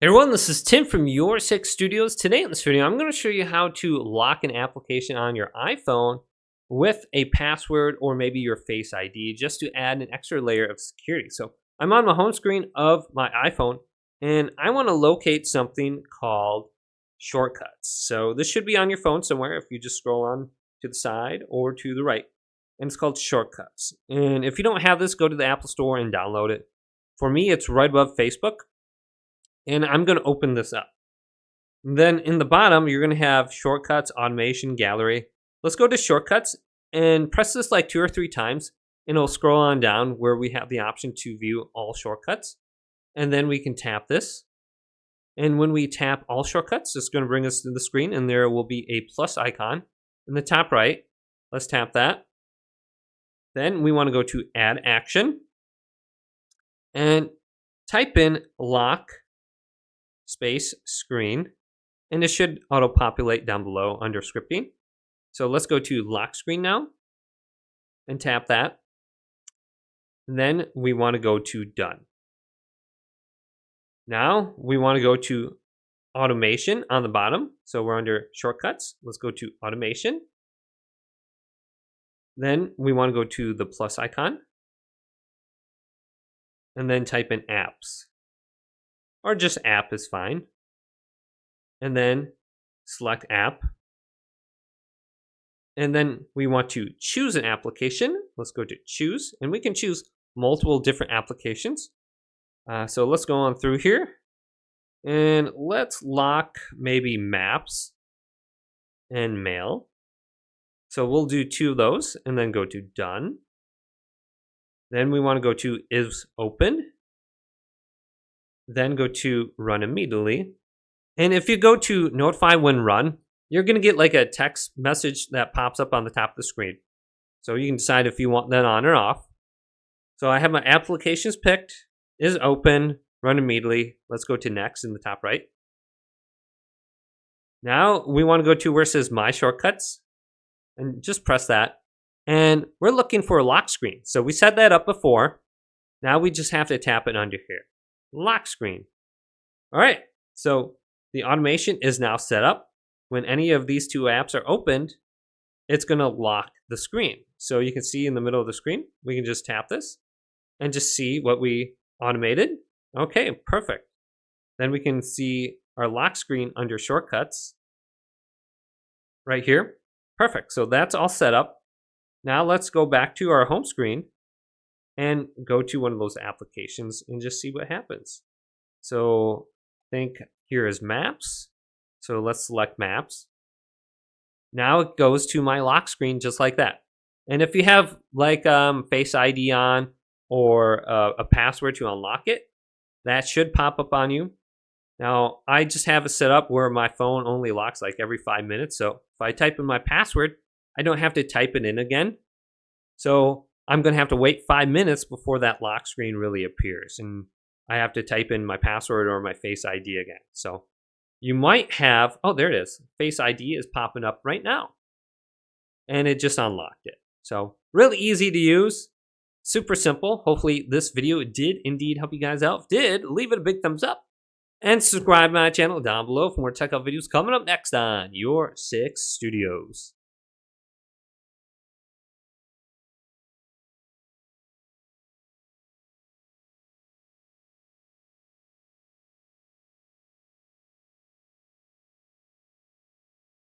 Hey everyone, this is Tim from Your Six Studios. Today in this video, I'm going to show you how to lock an application on your iPhone with a password or maybe your Face ID just to add an extra layer of security. So I'm on the home screen of my iPhone and I want to locate something called shortcuts. So this should be on your phone somewhere if you just scroll on to the side or to the right. And it's called shortcuts. And if you don't have this, go to the Apple Store and download it. For me, it's right above Facebook. And I'm going to open this up. Then in the bottom, you're going to have shortcuts, automation, gallery. Let's go to shortcuts and press this like 2 or 3 times. And it'll scroll on down where we have the option to view all shortcuts. And then we can tap this. And when we tap all shortcuts, it's going to bring us to the screen. And there will be a plus icon in the top right. Let's tap that. Then we want to go to add action. And type in lock space screen, and it should auto-populate down below under scripting. So let's go to lock screen now and tap that. And then we want to go to done. Now we want to go to automation on the bottom. So we're under shortcuts. Let's go to automation. Then we want to go to the plus icon and then type in apps. Or just app is fine. And then select app. And then we want to choose an application. Let's go to choose. And we can choose multiple different applications. So let's go on through here. And let's lock maybe maps and mail. So we'll do 2 of those and then go to done. Then we want to go to is open. Then go to run immediately. And if you go to notify when run, you're going to get like a text message that pops up on the top of the screen. So you can decide if you want that on or off. So I have my applications picked, is open, run immediately. Let's go to next in the top right. Now we want to go to where it says my shortcuts and just press that. And we're looking for a lock screen. So we set that up before. Now we just have to tap it under here. Lock screen. All right, so the automation is now set up. When any of these 2 apps are opened, it's going to lock the screen. So you can see in the middle of the screen, we can just tap this and just see what we automated. Okay, perfect. Then we can see our lock screen under shortcuts right here. Perfect. So that's all set up. Now let's go back to our home screen and go to one of those applications and just see what happens. So I think here is maps. So let's select maps. Now it goes to my lock screen just like that. And if you have like Face ID on or a password to unlock it, that should pop up on you. Now I just have it set up where my phone only locks like every 5 minutes. So if I type in my password, I don't have to type it in again. So I'm going to have to wait 5 minutes before that lock screen really appears. And I have to type in my password or my Face ID again. So you might have, oh, there it is. Face ID is popping up right now. And it just unlocked it. So really easy to use. Super simple. Hopefully this video did indeed help you guys out. If it did, leave it a big thumbs up. And subscribe to my channel down below for more tech videos coming up next on Your Six Studios.